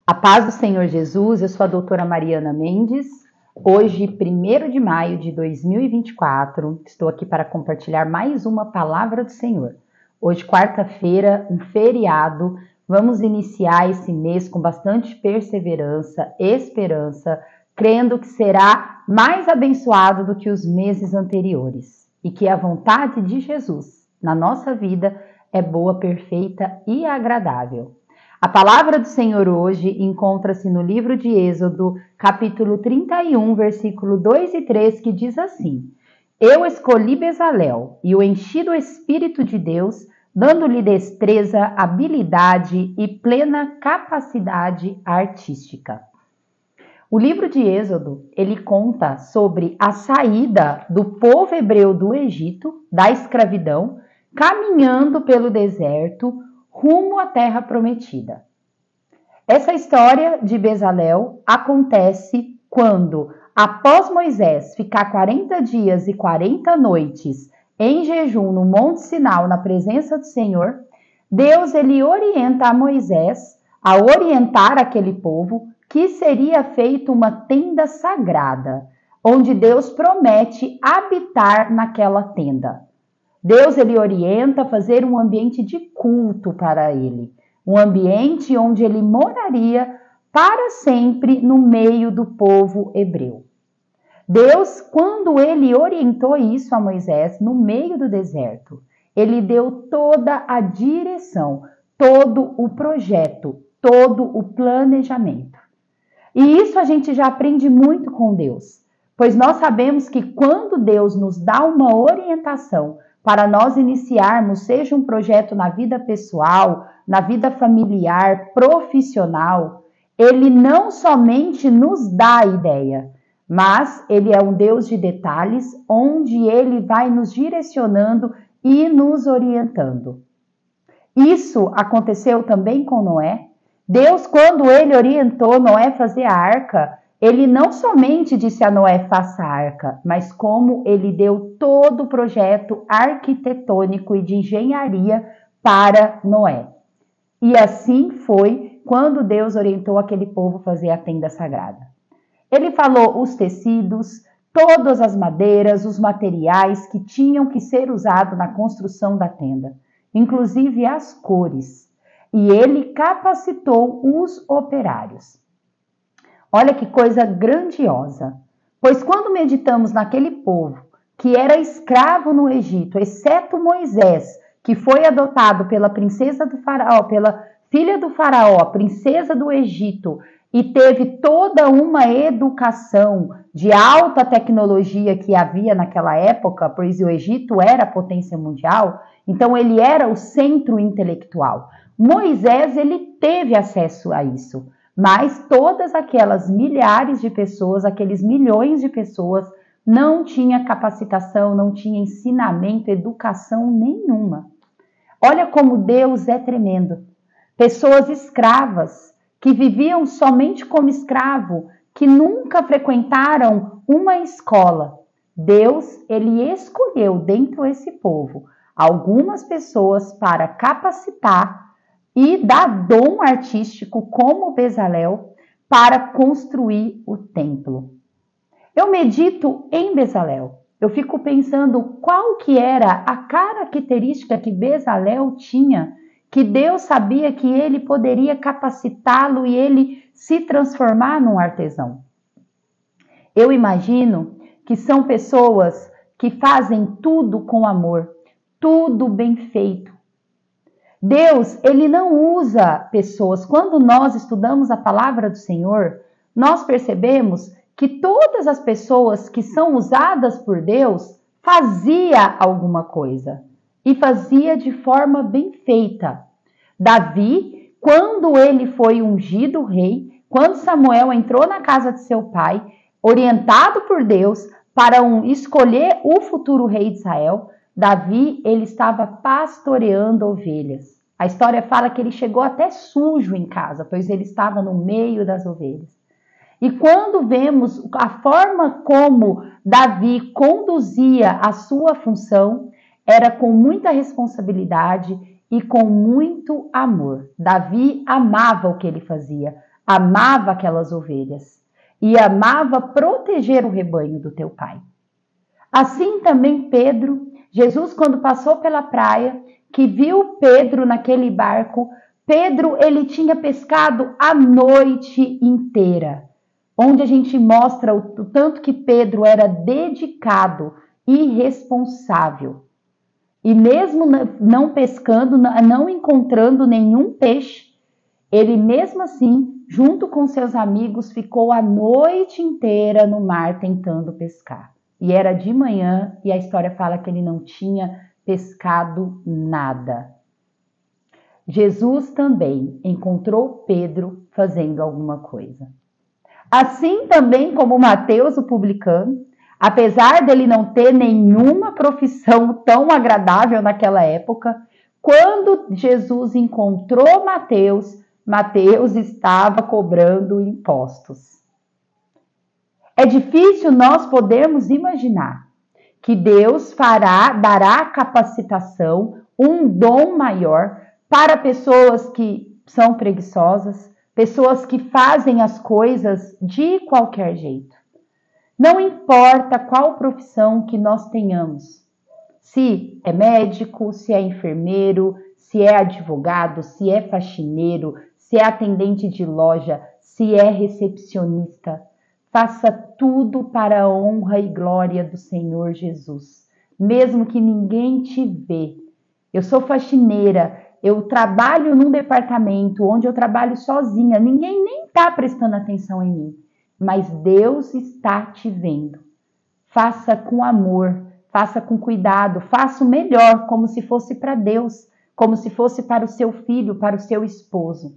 A paz do Senhor Jesus, eu sou a doutora Mariana Mendes. Hoje, 1º de maio de 2024, estou aqui para compartilhar mais uma palavra do Senhor. Hoje, quarta-feira, um feriado, vamos iniciar esse mês com bastante perseverança, esperança, crendo que será mais abençoado do que os meses anteriores e que a vontade de Jesus na nossa vida é boa, perfeita e agradável. A palavra do Senhor hoje encontra-se no livro de Êxodo, capítulo 31, versículo 2 e 3, que diz assim: Eu escolhi Bezalel e o enchi do Espírito de Deus, dando-lhe destreza, habilidade e plena capacidade artística. O livro de Êxodo, ele conta sobre a saída do povo hebreu do Egito, da escravidão, caminhando pelo deserto, rumo à terra prometida. Essa história de Bezalel acontece quando, após Moisés ficar 40 dias e 40 noites em jejum no Monte Sinai, na presença do Senhor, Deus ele orienta a Moisés a orientar aquele povo que seria feita uma tenda sagrada, onde Deus promete habitar naquela tenda. Deus ele orienta a fazer um ambiente de culto para ele, um ambiente onde ele moraria para sempre no meio do povo hebreu. Deus, quando ele orientou isso a Moisés no meio do deserto, ele deu toda a direção, todo o projeto, todo o planejamento. E isso a gente já aprende muito com Deus, pois nós sabemos que quando Deus nos dá uma orientação para nós iniciarmos, seja um projeto na vida pessoal, na vida familiar, profissional, ele não somente nos dá a ideia, mas ele é um Deus de detalhes, onde ele vai nos direcionando e nos orientando. Isso aconteceu também com Noé. Deus, quando ele orientou Noé fazer a arca, ele não somente disse a Noé, faça a arca, mas como ele deu todo o projeto arquitetônico e de engenharia para Noé. E assim foi quando Deus orientou aquele povo a fazer a tenda sagrada. Ele falou os tecidos, todas as madeiras, os materiais que tinham que ser usados na construção da tenda, inclusive as cores. E ele capacitou os operários. Olha que coisa grandiosa, pois quando meditamos naquele povo que era escravo no Egito, exceto Moisés, que foi adotado pela princesa do faraó, pela filha do faraó, a princesa do Egito, e teve toda uma educação de alta tecnologia que havia naquela época, pois o Egito era a potência mundial, então ele era o centro intelectual. Moisés, ele teve acesso a isso. Mas todas aquelas milhares de pessoas, aqueles milhões de pessoas, não tinha capacitação, não tinha ensinamento, educação nenhuma. Olha como Deus é tremendo. Pessoas escravas, que viviam somente como escravo, que nunca frequentaram uma escola. Deus, ele escolheu dentro desse povo algumas pessoas para capacitar e dar dom artístico como Bezalel para construir o templo. Eu medito em Bezalel. Eu fico pensando qual que era a característica que Bezalel tinha, que Deus sabia que ele poderia capacitá-lo e ele se transformar num artesão. Eu imagino que são pessoas que fazem tudo com amor, tudo bem feito. Deus, ele não usa pessoas. Quando nós estudamos a palavra do Senhor, nós percebemos que todas as pessoas que são usadas por Deus fazia alguma coisa e fazia de forma bem feita. Davi, quando ele foi ungido rei, quando Samuel entrou na casa de seu pai, orientado por Deus para escolher o futuro rei de Israel, Davi, ele estava pastoreando ovelhas. A história fala que ele chegou até sujo em casa, pois ele estava no meio das ovelhas. E quando vemos a forma como Davi conduzia a sua função, era com muita responsabilidade e com muito amor. Davi amava o que ele fazia, amava aquelas ovelhas e amava proteger o rebanho do teu pai. Assim também Pedro, Jesus quando passou pela praia, que viu Pedro naquele barco, Pedro ele tinha pescado a noite inteira, onde a gente mostra o tanto que Pedro era dedicado e responsável. E mesmo não pescando, não encontrando nenhum peixe, ele mesmo assim, junto com seus amigos, ficou a noite inteira no mar tentando pescar. E era de manhã e a história fala que ele não tinha pescado nada. Jesus também encontrou Pedro fazendo alguma coisa. Assim também como Mateus, o publicano, apesar dele não ter nenhuma profissão tão agradável naquela época, quando Jesus encontrou Mateus, Mateus estava cobrando impostos. É difícil nós podermos imaginar que Deus dará capacitação, um dom maior para pessoas que são preguiçosas, pessoas que fazem as coisas de qualquer jeito. Não importa qual profissão que nós tenhamos, se é médico, se é enfermeiro, se é advogado, se é faxineiro, se é atendente de loja, se é recepcionista, faça tudo para a honra e glória do Senhor Jesus, mesmo que ninguém te vê. Eu sou faxineira, eu trabalho num departamento onde eu trabalho sozinha, ninguém nem está prestando atenção em mim. Mas Deus está te vendo. Faça com amor, faça com cuidado, faça o melhor, como se fosse para Deus, como se fosse para o seu filho, para o seu esposo.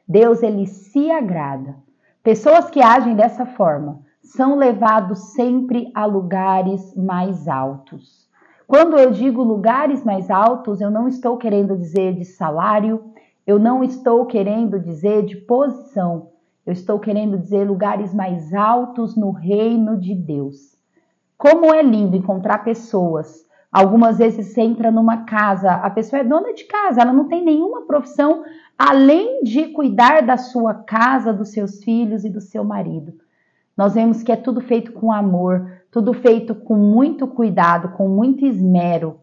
Deus, ele se agrada. Pessoas que agem dessa forma são levados sempre a lugares mais altos. Quando eu digo lugares mais altos, eu não estou querendo dizer de salário, eu não estou querendo dizer de posição. Eu estou querendo dizer lugares mais altos no reino de Deus. Como é lindo encontrar pessoas. Algumas vezes você entra numa casa, a pessoa é dona de casa, ela não tem nenhuma profissão além de cuidar da sua casa, dos seus filhos e do seu marido. Nós vemos que é tudo feito com amor, tudo feito com muito cuidado, com muito esmero.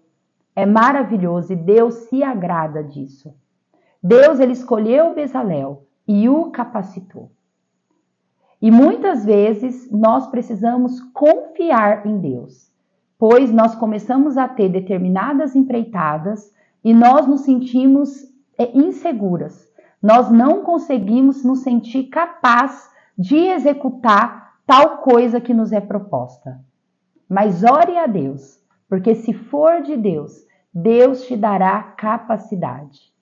É maravilhoso e Deus se agrada disso. Deus, ele escolheu Bezalel e o capacitou. E muitas vezes nós precisamos confiar em Deus, pois nós começamos a ter determinadas empreitadas e nós nos sentimos inseguras. Nós não conseguimos nos sentir capaz de executar tal coisa que nos é proposta. Mas ore a Deus, porque se for de Deus, Deus te dará capacidade.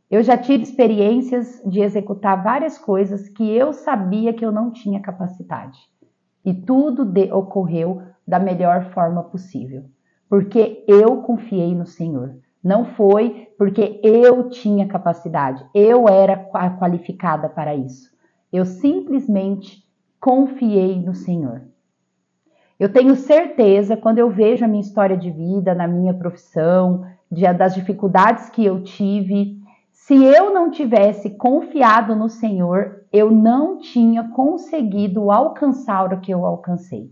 Eu já tive experiências de executar várias coisas que eu sabia que eu não tinha capacidade. E tudo ocorreu da melhor forma possível. Porque eu confiei no Senhor. Não foi porque eu tinha capacidade. Eu era qualificada para isso. Eu simplesmente confiei no Senhor. Eu tenho certeza, quando eu vejo a minha história de vida, na minha profissão, das dificuldades que eu tive, se eu não tivesse confiado no Senhor, eu não tinha conseguido alcançar o que eu alcancei.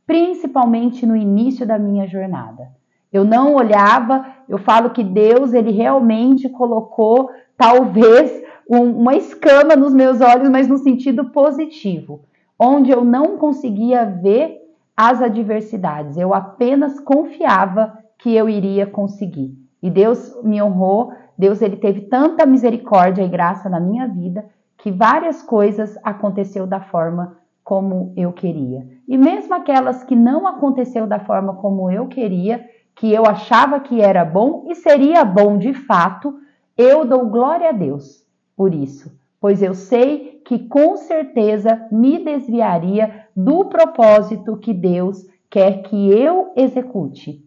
Principalmente no início da minha jornada. Eu não olhava, eu falo que Deus, ele realmente colocou talvez uma escama nos meus olhos, mas no sentido positivo, onde eu não conseguia ver as adversidades. Eu apenas confiava que eu iria conseguir. E Deus me honrou. Deus, ele teve tanta misericórdia e graça na minha vida que várias coisas aconteceu da forma como eu queria. E mesmo aquelas que não aconteceu da forma como eu queria, que eu achava que era bom e seria bom de fato, eu dou glória a Deus por isso, pois eu sei que com certeza me desviaria do propósito que Deus quer que eu execute.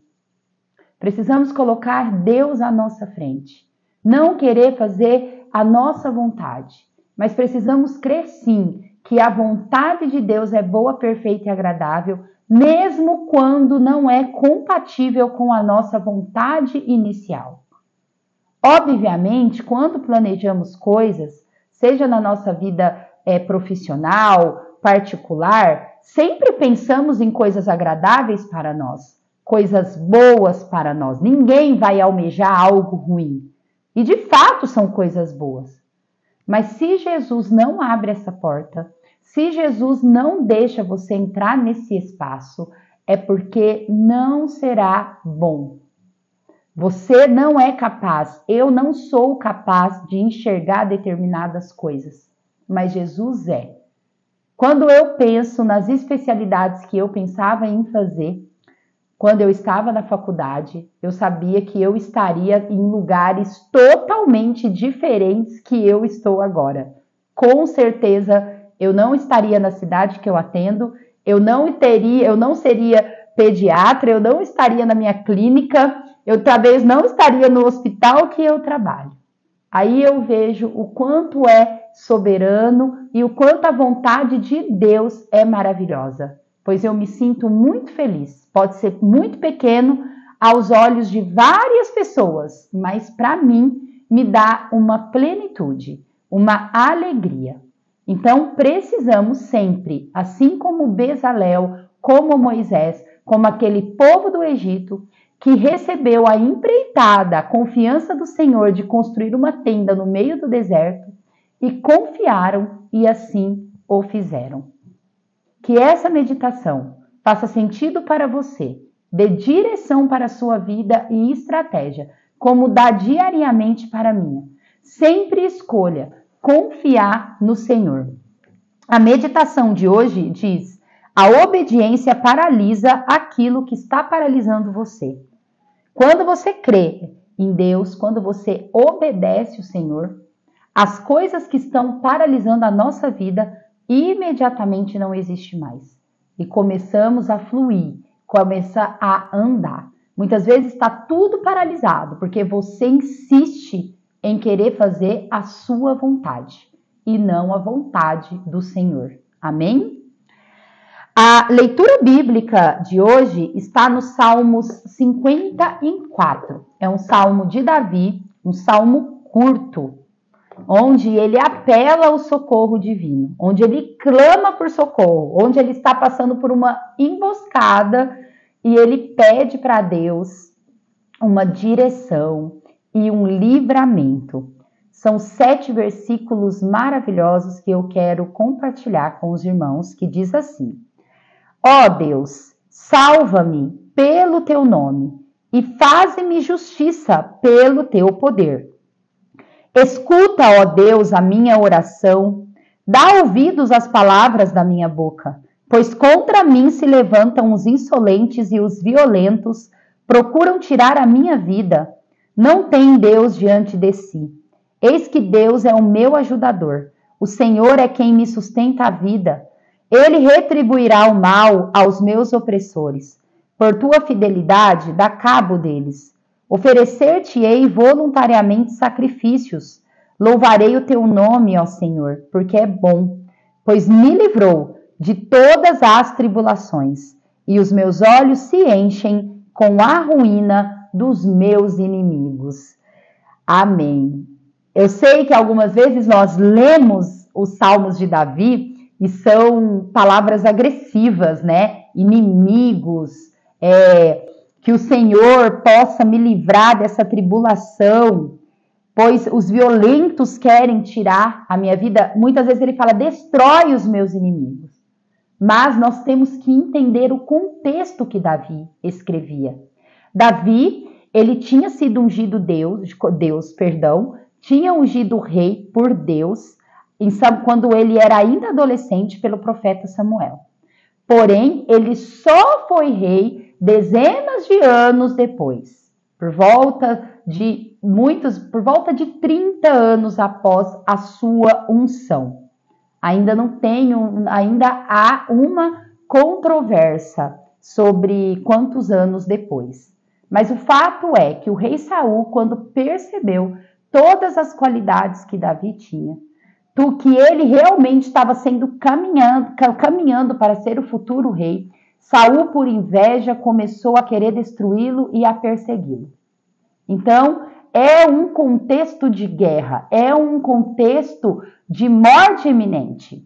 Precisamos colocar Deus à nossa frente. Não querer fazer a nossa vontade, mas precisamos crer sim que a vontade de Deus é boa, perfeita e agradável, mesmo quando não é compatível com a nossa vontade inicial. Obviamente, quando planejamos coisas, seja na nossa vida profissional, particular, sempre pensamos em coisas agradáveis para nós, coisas boas para nós. Ninguém vai almejar algo ruim. E de fato são coisas boas. Mas se Jesus não abre essa porta, se Jesus não deixa você entrar nesse espaço, é porque não será bom. Você não é capaz, eu não sou capaz de enxergar determinadas coisas, mas Jesus é. Quando eu penso nas especialidades que eu pensava em fazer, quando eu estava na faculdade, eu sabia que eu estaria em lugares totalmente diferentes que eu estou agora. Com certeza, eu não estaria na cidade que eu atendo, eu não seria pediatra, eu não estaria na minha clínica, eu talvez não estaria no hospital que eu trabalho. Aí eu vejo o quanto é soberano e o quanto a vontade de Deus é maravilhosa. Pois eu me sinto muito feliz. Pode ser muito pequeno aos olhos de várias pessoas, mas para mim me dá uma plenitude, uma alegria. Então precisamos sempre, assim como Bezalel, como Moisés, como aquele povo do Egito, que recebeu a empreitada, a confiança do Senhor de construir uma tenda no meio do deserto, e confiaram e assim o fizeram. Que essa meditação faça sentido para você, dê direção para a sua vida e estratégia, como dá diariamente para a minha. Sempre escolha confiar no Senhor. A meditação de hoje diz: a obediência paralisa aquilo que está paralisando você. Quando você crê em Deus, quando você obedece o Senhor, as coisas que estão paralisando a nossa vida imediatamente não existe mais. E começamos a fluir, começa a andar. Muitas vezes está tudo paralisado, porque você insiste em querer fazer a sua vontade e não a vontade do Senhor. Amém? A leitura bíblica de hoje está no Salmos 54. É um salmo de Davi, um salmo curto, onde ele apela ao socorro divino, onde ele clama por socorro, onde ele está passando por uma emboscada e ele pede para Deus uma direção e um livramento. São 7 versículos maravilhosos que eu quero compartilhar com os irmãos, que diz assim: ó Deus, salva-me pelo teu nome e faze-me justiça pelo teu poder. Escuta, ó Deus, a minha oração, dá ouvidos às palavras da minha boca, pois contra mim se levantam os insolentes e os violentos, procuram tirar a minha vida. Não tem Deus diante de si. Eis que Deus é o meu ajudador, o Senhor é quem me sustenta a vida. Ele retribuirá o mal aos meus opressores. Por tua fidelidade, dá cabo deles. Oferecer-te-ei voluntariamente sacrifícios. Louvarei o teu nome, ó Senhor, porque é bom, pois me livrou de todas as tribulações, e os meus olhos se enchem com a ruína dos meus inimigos. Amém. Eu sei que algumas vezes nós lemos os Salmos de Davi e são palavras agressivas, né? Inimigos, que o Senhor possa me livrar dessa tribulação, pois os violentos querem tirar a minha vida. Muitas vezes ele fala, destrói os meus inimigos. Mas nós temos que entender o contexto que Davi escrevia. Davi, ele tinha sido ungido tinha ungido o rei por Deus, quando ele era ainda adolescente, pelo profeta Samuel. Porém, ele só foi rei dezenas de anos depois, por volta de 30 anos após a sua unção. Ainda há uma controvérsia sobre quantos anos depois. Mas o fato é que o rei Saul, quando percebeu todas as qualidades que Davi tinha, que ele realmente estava caminhando para ser o futuro rei, Saul, por inveja, começou a querer destruí-lo e a persegui-lo. Então, é um contexto de guerra, é um contexto de morte iminente.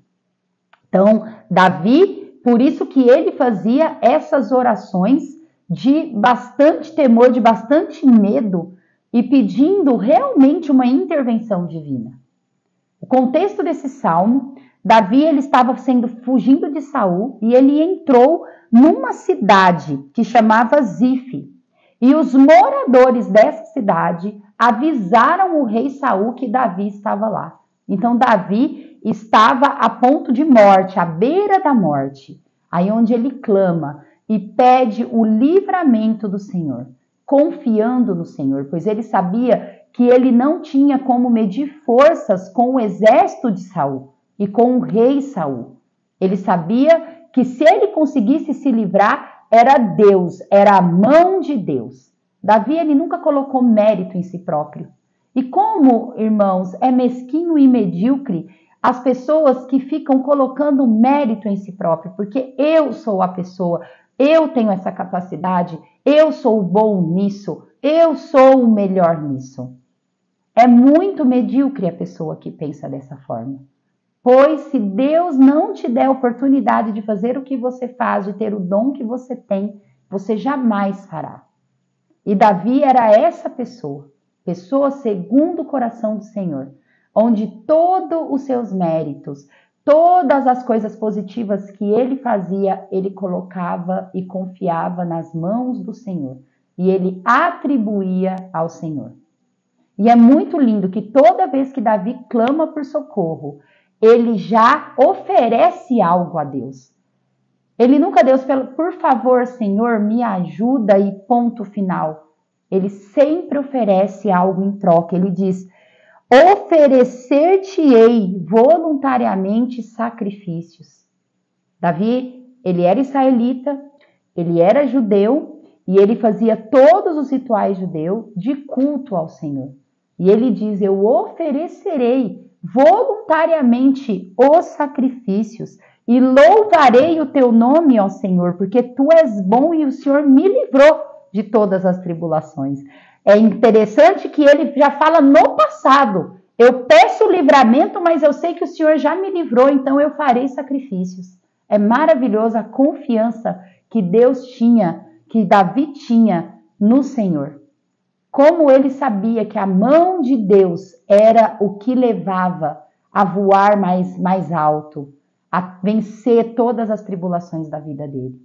Então, Davi, por isso que ele fazia essas orações de bastante temor, de bastante medo e pedindo realmente uma intervenção divina. O contexto desse salmo, Davi ele estava fugindo de Saul e ele entrou numa cidade que chamava Zif. E os moradores dessa cidade avisaram o rei Saul que Davi estava lá. Então Davi estava a ponto de morte, à beira da morte. Aí onde ele clama e pede o livramento do Senhor, confiando no Senhor, pois ele sabia que ele não tinha como medir forças com o exército de Saul e com o rei Saul. Ele sabia que se ele conseguisse se livrar, era Deus, era a mão de Deus. Davi, ele nunca colocou mérito em si próprio. E como, irmãos, é mesquinho e medíocre as pessoas que ficam colocando mérito em si próprio, porque eu sou a pessoa, eu tenho essa capacidade, eu sou bom nisso, eu sou o melhor nisso. É muito medíocre a pessoa que pensa dessa forma. Pois se Deus não te der a oportunidade de fazer o que você faz, de ter o dom que você tem, você jamais fará. E Davi era essa pessoa segundo o coração do Senhor, onde todos os seus méritos, todas as coisas positivas que ele fazia, ele colocava e confiava nas mãos do Senhor. E ele atribuía ao Senhor. E é muito lindo que toda vez que Davi clama por socorro, ele já oferece algo a Deus. Ele nunca Deus, por favor, Senhor, me ajuda e ponto final. Ele sempre oferece algo em troca. Ele diz, oferecer-te-ei voluntariamente sacrifícios. Davi, ele era israelita, ele era judeu e ele fazia todos os rituais judeus de culto ao Senhor. E ele diz, eu oferecerei voluntariamente os sacrifícios e louvarei o teu nome, ó Senhor, porque tu és bom e o Senhor me livrou de todas as tribulações. É interessante que ele já fala no passado, eu peço livramento, mas eu sei que o Senhor já me livrou, então eu farei sacrifícios. É maravilhosa a confiança que Deus tinha, que Davi tinha no Senhor. Como ele sabia que a mão de Deus era o que levava a voar mais alto, a vencer todas as tribulações da vida dele.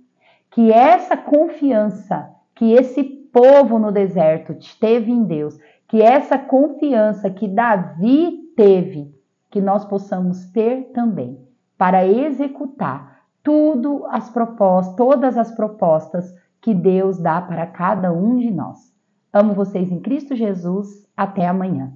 Que essa confiança que esse povo no deserto teve em Deus, que essa confiança que Davi teve, que nós possamos ter também, para executar todas as propostas que Deus dá para cada um de nós. Amo vocês em Cristo Jesus. Até amanhã.